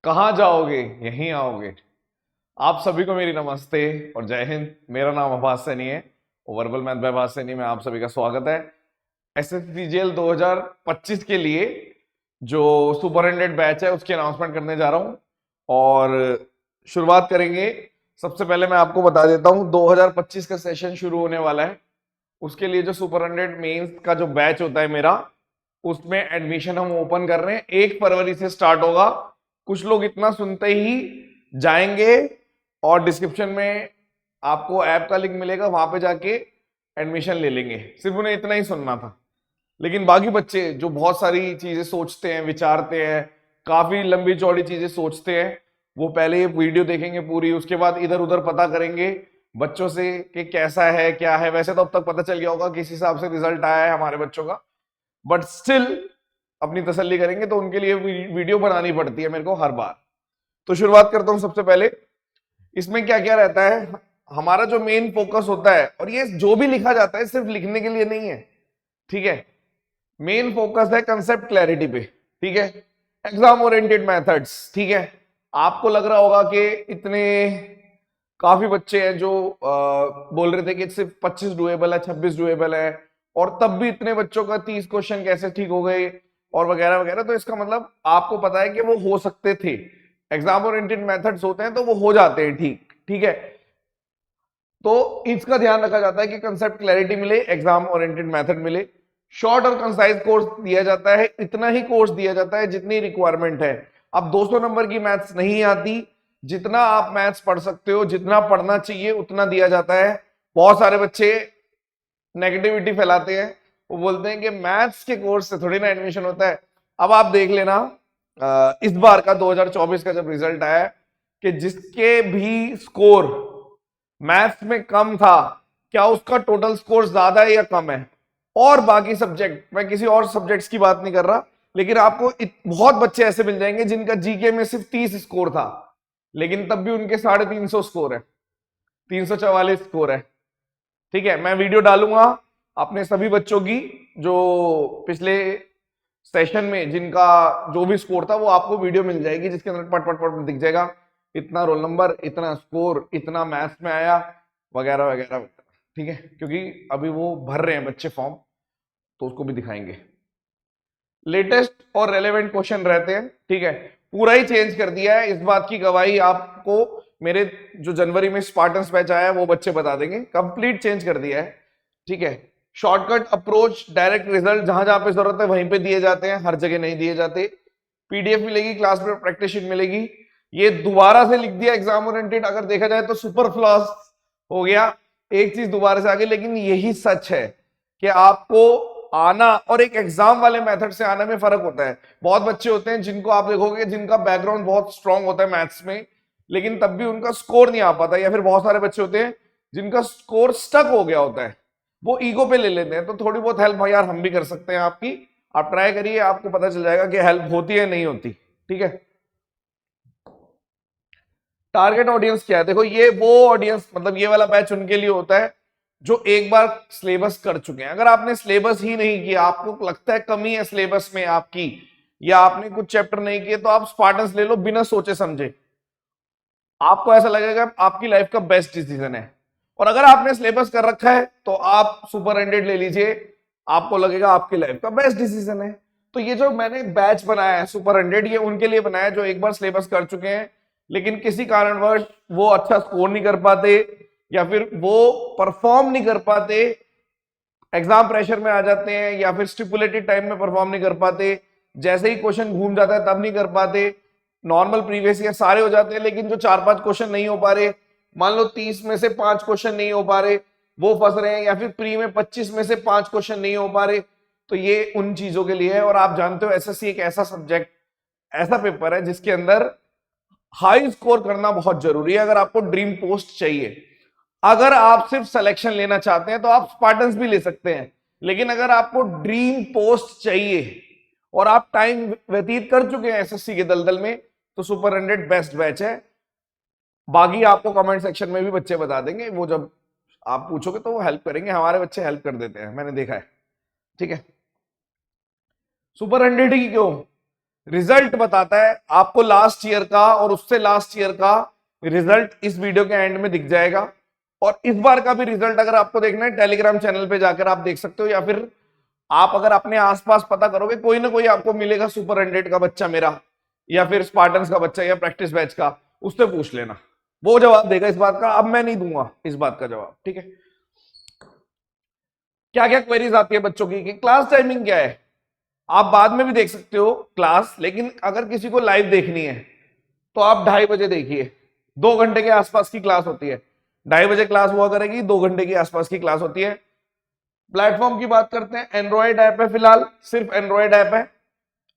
कहाँ जाओगे, यहीं आओगे। आप सभी को मेरी नमस्ते और जय हिंद। मेरा नाम आभास सैनी है, वर्बल मैथ बाय आभास सैनी में आप सभी का स्वागत है। एसएससीजीएल 2025 के लिए जो सुपरिटेंडेंट बैच है उसकी अनाउंसमेंट करने जा रहा हूं और शुरुआत करेंगे। सबसे पहले मैं आपको बता देता हूं 2025 का सेशन शुरू होने वाला है। उसके लिए जो सुपरिटेंडेंट मेंस का जो बैच होता है मेरा, उसमें एडमिशन हम ओपन कर रहे हैं। 1 फरवरी से स्टार्ट होगा। कुछ लोग इतना सुनते ही जाएंगे और डिस्क्रिप्शन में आपको ऐप का लिंक मिलेगा, वहां पे जाके एडमिशन ले लेंगे। सिर्फ उन्हें इतना ही सुनना था। लेकिन बाकी बच्चे जो बहुत सारी चीजें सोचते हैं, विचारते हैं, काफी लंबी चौड़ी चीजें सोचते हैं, वो पहले ये वीडियो देखेंगे पूरी, उसके बाद इधर उधर पता करेंगे बच्चों से कि कैसा है क्या है। वैसे तो अब तक पता चल गया होगा किस हिसाब से रिजल्ट आया है हमारे बच्चों का, बट स्टिल अपनी तसल्ली करेंगे तो उनके लिए वीडियो बनानी पड़ती है मेरे को हर बार। तो शुरुआत करता हूं सबसे पहले। इसमें क्या क्या रहता है, हमारा जो मेन फोकस होता है, और ये जो भी लिखा जाता है सिर्फ लिखने के लिए नहीं है, ठीक है। मेन फोकस है कंसेप्ट क्लैरिटी पे, ठीक है। एग्जाम ओरिएंटेड मेथड्स, ठीक है। आपको लग रहा होगा कि इतने काफी बच्चे हैं जो बोल रहे थे कि सिर्फ 25 डुएबल है, 26 डुएबल है, और तब भी इतने बच्चों का 30 क्वेश्चन कैसे ठीक हो गए और वगैरह वगैरह। तो इसका मतलब आपको पता है कि वो हो सकते थे। एग्जाम ओरिएंटेड मेथड्स होते हैं तो वो हो जाते हैं ठीक, ठीक है। तो इसका ध्यान रखा जाता है कि कंसेप्ट क्लैरिटी मिले, एग्जाम ओरिएंटेड मेथड मिले। शॉर्ट और कंसाइज कोर्स दिया जाता है, इतना ही कोर्स दिया जाता है जितनी रिक्वायरमेंट है। अब 200 नंबर की मैथ्स नहीं आती, जितना आप मैथ्स पढ़ सकते हो, जितना पढ़ना चाहिए उतना दिया जाता है। बहुत सारे बच्चे नेगेटिविटी फैलाते हैं, वो बोलते हैं कि मैथ्स के कोर्स से थोड़ी ना एडमिशन होता है। अब आप देख लेना इस बार का 2024 का जब रिजल्ट आया कि जिसके भी स्कोर मैथ्स में कम था, क्या उसका टोटल स्कोर ज्यादा है या कम है। और बाकी सब्जेक्ट, मैं किसी और सब्जेक्ट्स की बात नहीं कर रहा, लेकिन आपको बहुत बच्चे ऐसे मिल जाएंगे जिनका जीके में सिर्फ 30 स्कोर था, लेकिन तब भी उनके 350 स्कोर है, 344 स्कोर है, ठीक है। मैं वीडियो डालूंगा अपने सभी बच्चों की जो पिछले सेशन में जिनका जो भी स्कोर था, वो आपको वीडियो मिल जाएगी जिसके अंदर पट पट पट दिख जाएगा इतना रोल नंबर, इतना स्कोर, इतना मैथ्स में आया, वगैरह वगैरह, ठीक है। क्योंकि अभी वो भर रहे हैं बच्चे फॉर्म, तो उसको भी दिखाएंगे। लेटेस्ट और रेलेवेंट क्वेश्चन रहते हैं, ठीक है। पूरा ही चेंज कर दिया है, इस बात की गवाही आपको मेरे जो जनवरी में स्पार्टन्स बैच आया है वो बच्चे बता देंगे। कंप्लीट चेंज कर दिया है, ठीक है। शॉर्टकट अप्रोच, डायरेक्ट रिजल्ट जहां जहां पे जरूरत है वहीं पे दिए जाते हैं, हर जगह नहीं दिए जाते। पीडीएफ मिलेगी, क्लास में प्रैक्टिस शीट मिलेगी। ये दोबारा से लिख दिया एग्जाम ओरिएंटेड, अगर देखा जाए तो सुपर फ्लॉस हो गया, एक चीज दोबारा से आ गई, लेकिन यही सच है कि आपको आना और एक एग्जाम वाले मेथड से आने में फर्क होता है। बहुत बच्चे होते हैं जिनको आप देखोगे जिनका बैकग्राउंड बहुत स्ट्रांग होता है मैथ्स में, लेकिन तब भी उनका स्कोर नहीं आ पाता। या फिर बहुत सारे बच्चे होते हैं जिनका स्कोर स्टक हो गया होता है, वो ईगो पे ले लेते हैं। तो थोड़ी बहुत हेल्प भाई यार हम भी कर सकते हैं आपकी, आप ट्राई करिए, आपको पता चल जाएगा कि हेल्प होती है नहीं होती, ठीक है। टारगेट ऑडियंस क्या है, देखो ये वो ऑडियंस, मतलब ये वाला बैच उनके लिए होता है जो एक बार सिलेबस कर चुके हैं। अगर आपने सिलेबस ही नहीं किया, आपको लगता है कमी है सिलेबस में आपकी, या आपने कुछ चैप्टर नहीं किए, तो आप स्पार्टन्स ले लो बिना सोचे समझे। आपको ऐसा लगेगा आपकी लाइफ का बेस्ट डिसीजन है। और अगर आपने सिलेबस कर रखा है तो आप सुपरिटेंडेंट ले लीजिए, आपको लगेगा आपकी लाइफ का बेस्ट डिसीजन है। तो ये जो मैंने बैच बनाया है सुपरिटेंडेंट, ये उनके लिए बनाया है जो एक बार सिलेबस कर चुके हैं, लेकिन किसी कारणवश वो अच्छा स्कोर नहीं कर पाते, या फिर वो परफॉर्म नहीं कर पाते, एग्जाम प्रेशर में आ जाते हैं, या फिर स्टिपुलेटेड टाइम में परफॉर्म नहीं कर पाते, जैसे ही क्वेश्चन घूम जाता है तब नहीं कर पाते। नॉर्मल प्रीवियस ईयर सारे हो जाते हैं, लेकिन जो 4-5 क्वेश्चन नहीं हो पा रहे, मान लो 30 में से 5 क्वेश्चन नहीं हो पा रहे, वो फंस रहे हैं। या फिर प्री में 25 में से 5 क्वेश्चन नहीं हो पा रहे, तो ये उन चीजों के लिए है। और आप जानते हो एसएससी एक ऐसा सब्जेक्ट, ऐसा पेपर है जिसके अंदर हाई स्कोर करना बहुत जरूरी है अगर आपको ड्रीम पोस्ट चाहिए। अगर आप सिर्फ सिलेक्शन लेना चाहते हैं तो आप स्पार्टन्स भी ले सकते हैं, लेकिन अगर आपको ड्रीम पोस्ट चाहिए और आप टाइम व्यतीत कर चुके हैं एसएससी के दलदल में, तो सुपरिटेंडेंट बेस्ट बैच है। बाकी आपको कमेंट सेक्शन में भी बच्चे बता देंगे, वो जब आप पूछोगे तो वो हेल्प करेंगे, हमारे बच्चे हेल्प कर देते हैं, मैंने देखा है, ठीक है। सुपरिटेंडेंट ही क्यों, रिजल्ट बताता है आपको लास्ट ईयर का और उससे लास्ट ईयर का रिजल्ट इस वीडियो के एंड में दिख जाएगा। और इस बार का भी रिजल्ट अगर आपको देखना है टेलीग्राम चैनल पे जाकर आप देख सकते हो, या फिर आप अगर अपने आसपास पता करोगे कोई ना कोई आपको मिलेगा सुपर 100 का बच्चा मेरा, या फिर स्पार्टन्स का बच्चा, या प्रैक्टिस बैच का, उससे पूछ लेना, वो जवाब देगा इस बात का। अब मैं नहीं दूंगा इस बात का जवाब, ठीक है। क्या क्या क्वेरीज आती है बच्चों की, क्लास टाइमिंग क्या है, आप बाद में भी देख सकते हो क्लास, लेकिन अगर किसी को लाइव देखनी है तो आप 2:30 बजे देखिए, 2 घंटे के आसपास की क्लास होती है। 2:30 बजे क्लास हुआ करेगी, 2 घंटे के आसपास की क्लास होती है। प्लेटफॉर्म की बात करते हैं, एंड्रॉइड ऐप है, फिलहाल सिर्फ एंड्रॉइड ऐप है।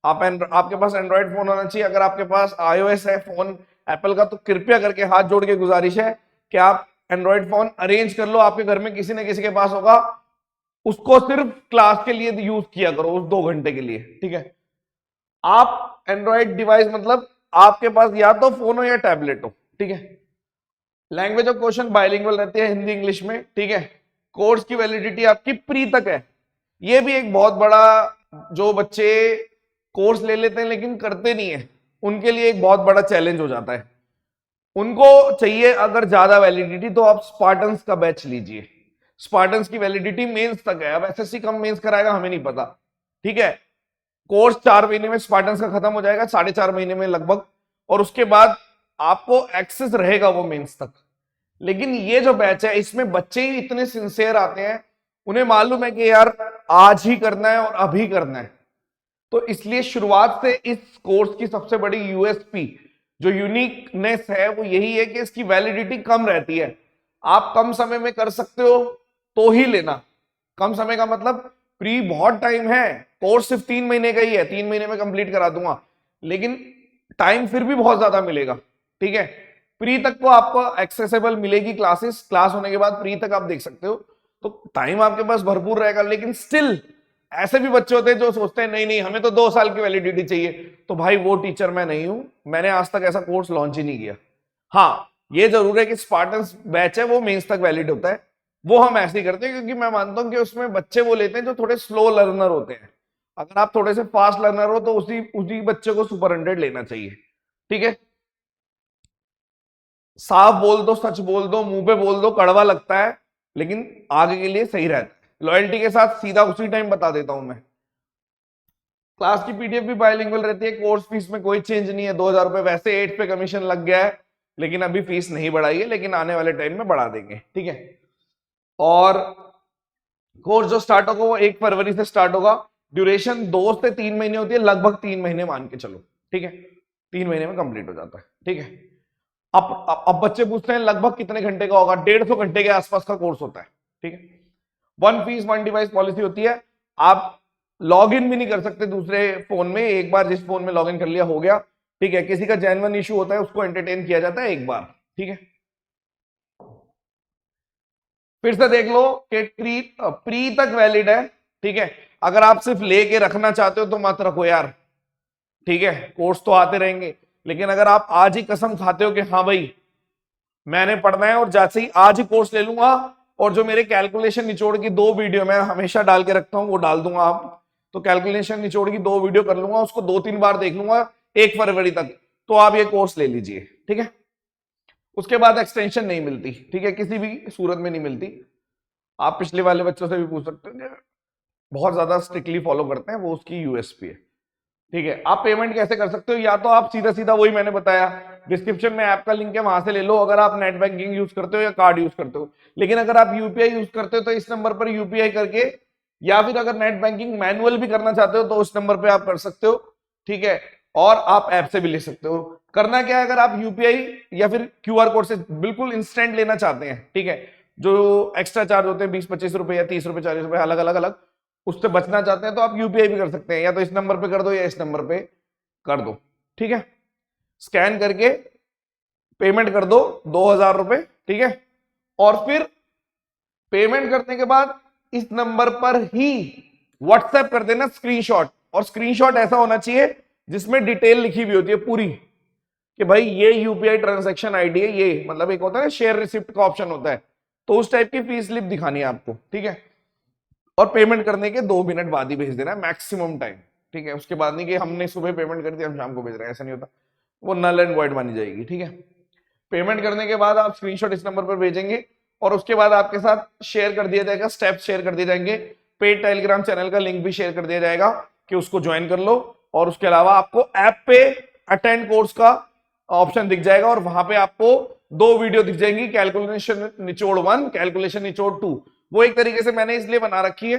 आपके पास एंड्रॉइड फोन होना चाहिए। अगर आपके पास iOS है फोन एप्पल का, तो कृपया करके हाथ जोड़ के गुजारिश है कि आप एंड्रॉइड फोन अरेंज कर लो, आपके घर में किसी न किसी के पास होगा, उसको सिर्फ क्लास के लिए यूज किया करो उस 2 घंटे के लिए, ठीक है। आप एंड्रॉइड डिवाइस मतलब आपके पास या तो फोन हो या टैबलेट हो, ठीक है। लैंग्वेज ऑफ क्वेश्चन बाइलिंगुअल रहती है, हिंदी इंग्लिश में, ठीक है। कोर्स की वैलिडिटी आपकी प्री तक है। ये भी एक बहुत बड़ा, जो बच्चे कोर्स ले लेते हैं लेकिन करते नहीं है, उनके लिए एक बहुत बड़ा चैलेंज हो जाता है। उनको चाहिए अगर ज्यादा वैलिडिटी, तो आप स्पार्टन्स का बैच लीजिए। स्पार्टन्स की वैलिडिटी मेंस तक है। अब एसएससी कम मेंस कराएगा हमें नहीं पता, ठीक है। कोर्स 4 महीने में स्पार्टन्स का खत्म हो जाएगा, 4.5 महीने में लगभग, और उसके बाद आपको एक्सेस रहेगा वो मेंस तक। लेकिन ये जो बैच है इसमें बच्चे ही इतने सिंसियर आते हैं, उन्हें मालूम है कि यार आज ही करना है और अभी करना है। तो इसलिए शुरुआत से इस कोर्स की सबसे बड़ी यूएसपी, जो यूनिकनेस है, वो यही है कि इसकी वैलिडिटी कम रहती है। आप कम समय में कर सकते हो तो ही लेना। कम समय का मतलब प्री बहुत टाइम है, कोर्स सिर्फ 3 महीने का ही है, 3 महीने में कंप्लीट करा दूंगा, लेकिन टाइम फिर भी बहुत ज्यादा मिलेगा, ठीक है। प्री तक को आपको एक्सेसिबल मिलेगी क्लासेस, क्लास होने के बाद प्री तक आप देख सकते हो, तो टाइम आपके पास भरपूर रहेगा। लेकिन स्टिल ऐसे भी बच्चे होते हैं जो सोचते हैं नहीं नहीं हमें तो 2 साल की वैलिडिटी चाहिए, तो भाई वो टीचर मैं नहीं हूं, मैंने आज तक ऐसा कोर्स लॉन्च ही नहीं किया। हाँ ये जरूर है कि स्पार्टन्स बैच है वो मेंस तक वैलिड होता है, वो हम ऐसे ही करते हैं क्योंकि मैं मानता हूं कि उसमें बच्चे वो लेते हैं जो थोड़े स्लो लर्नर होते हैं। अगर आप थोड़े से फास्ट लर्नर हो तो उसी उसी बच्चे को सुपर 100 लेना चाहिए, ठीक है। साफ बोल दो, सच बोल दो, मुंह पे बोल दो, कड़वा लगता है लेकिन आगे के लिए सही रहता है। लॉयल्टी के साथ सीधा उसी टाइम बता देता हूं मैं। क्लास की पीडीएफ भी बायलिंगुअल रहती है। कोर्स फीस में कोई चेंज नहीं है, 2,000 रुपए। वैसे 8 पे कमीशन लग गया है, लेकिन अभी फीस नहीं बढ़ाई है, लेकिन आने वाले टाइम में बढ़ा देंगे, ठीक है। और कोर्स जो स्टार्ट होगा वो 1 फरवरी से स्टार्ट होगा। ड्यूरेशन 2 से 3 महीने होती है, लगभग 3 महीने मान के चलो, ठीक है। 3 महीने में कंप्लीट हो जाता है, ठीक है। अब बच्चे पूछते हैं लगभग कितने घंटे का होगा, 150 घंटे के आसपास का कोर्स होता है, ठीक है। 1 फीस 1 डिवाइस पॉलिसी होती है। आप लॉग इन भी नहीं कर सकते दूसरे फोन में, एक बार जिस फोन में लॉग इन कर लिया हो गया, ठीक है। किसी का जेन्युइन इशू होता है उसको एंटरटेन किया जाता है एक बार, ठीक है। फिर से देख लो कि प्री तक वैलिड है, ठीक है। अगर आप सिर्फ लेके रखना चाहते हो तो मत रखो यार, ठीक है। कोर्स तो आते रहेंगे, लेकिन अगर आप आज ही कसम खाते हो कि हाँ भाई मैंने पढ़ना है और जैसे ही आज ही कोर्स ले लूंगा, और जो मेरे कैलकुलेशन निचोड़ की 2 वीडियो मैं हमेशा डाल के रखता हूं वो डाल दूंगा, आप तो कैलकुलेशन निचोड़ की 2 वीडियो कर लूंगा, उसको 2-3 बार देख लूंगा 1 फरवरी तक, तो आप ये कोर्स ले लीजिए, ठीक है। उसके बाद एक्सटेंशन नहीं मिलती, ठीक है, किसी भी सूरत में नहीं मिलती। आप पिछले वाले बच्चों से भी पूछ सकते हैं, बहुत ज्यादा स्ट्रिक्टली फॉलो करते हैं, वो उसकी यूएसपी है, ठीक है। आप पेमेंट कैसे कर सकते हो, या तो आप सीधा सीधा वही मैंने बताया, डिस्क्रिप्शन में ऐप का लिंक है वहां से ले लो, अगर आप नेट बैंकिंग यूज करते हो या कार्ड यूज करते हो। लेकिन अगर आप यूपीआई यूज करते हो तो इस नंबर पर यूपीआई करके, या फिर अगर नेट बैंकिंग मैनुअल भी करना चाहते हो तो उस नंबर पे आप कर सकते हो, ठीक है। और आप ऐप से भी ले सकते हो। करना क्या है, अगर आप यूपीआई या फिर क्यूआर कोड से बिल्कुल इंस्टेंट लेना चाहते हैं, ठीक है, जो एक्स्ट्रा चार्ज होते हैं 20-25 रुपए या 30 रुपए 40 रुपए अलग अलग अलग, उससे बचना चाहते हैं तो आप यूपीआई भी कर सकते हैं, या तो इस नंबर पे कर दो या इस नंबर पे कर दो, ठीक है। स्कैन करके पेमेंट कर दो 2,000 रुपए, ठीक है। और फिर पेमेंट करने के बाद इस नंबर पर ही व्हाट्सएप कर देना स्क्रीनशॉट, और स्क्रीनशॉट ऐसा होना चाहिए जिसमें डिटेल लिखी हुई होती है पूरी, कि भाई ये यूपीआई ट्रांजैक्शन आईडी है, ये मतलब एक होता है शेयर रिसिप्ट का ऑप्शन होता है, तो उस टाइप की फीस स्लिप दिखानी है आपको, ठीक है। और पेमेंट करने के 2 मिनट बाद ही भेज देना है मैक्सिमम टाइम, ठीक है। उसके बाद नहीं कि हमने सुबह पेमेंट कर दिया हम शाम को भेज रहे हैं, ऐसा नहीं होता, वो नल एंड वॉइड मानी जाएगी, ठीक है। पेमेंट करने के बाद आप स्क्रीनशॉट इस नंबर पर भेजेंगे और उसके बाद आपके साथ शेयर कर दिया जाएगा, स्टेप्स शेयर कर दिए जाएंगे, पेड टेलीग्राम चैनल का लिंक भी शेयर कर दिया जाएगा कि उसको ज्वाइन कर लो। और उसके अलावा आपको ऐप पे अटेंड कोर्स का ऑप्शन दिख जाएगा और वहां पे आपको 2 वीडियो दिख जाएंगी, कैलकुलेशन निचोड़ 1, कैलकुलेशन निचोड़ 2। वो एक तरीके से मैंने इसलिए बना रखी है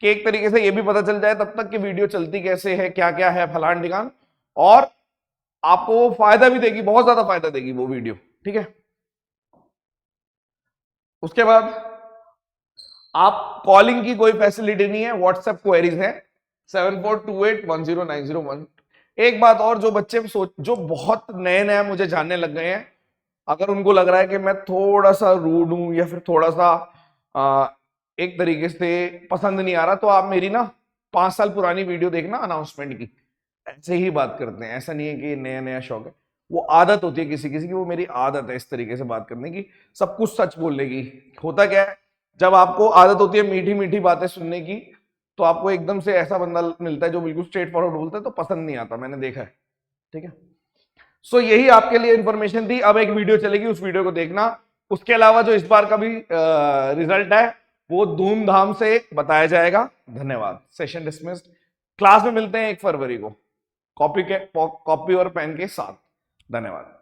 कि एक तरीके से ये भी पता चल जाए तब तक कि वीडियो चलती कैसे है, क्या क्या है, फलान ढिकान, और आपको फायदा भी देगी, बहुत ज्यादा फायदा देगी वो वीडियो, ठीक है। उसके बाद आप कॉलिंग की कोई फैसिलिटी नहीं है, व्हाट्सएप क्वेरीज है 7428109001। एक बात और, जो बच्चे जो बहुत नए नए मुझे जानने लग गए हैं, अगर उनको लग रहा है कि मैं थोड़ा सा रूड हूं या फिर थोड़ा सा एक तरीके से पसंद नहीं आ रहा, तो आप मेरी ना 5 साल पुरानी वीडियो देखना अनाउंसमेंट की, ऐसे ही बात करते हैं। ऐसा नहीं है कि नया नया शौक है, वो आदत होती है किसी किसी की, वो मेरी आदत है इस तरीके से बात करने की, सब कुछ सच बोलने की। होता क्या है, जब आपको आदत होती है मीठी मीठी बातें सुनने की, तो आपको एकदम से ऐसा बंदा मिलता है जो बिल्कुल स्ट्रेट फॉरवर्ड बोलता है, तो पसंद नहीं आता, मैंने देखा है, ठीक है। सो यही आपके लिए इंफॉर्मेशन थी। अब एक वीडियो चलेगी, उस वीडियो को देखना। उसके अलावा जो इस बार का भी रिजल्ट है वो धूमधाम से बताया जाएगा। धन्यवाद। Session dismissed. क्लास में मिलते हैं 1 फरवरी को, कॉपी और पेन के साथ। धन्यवाद।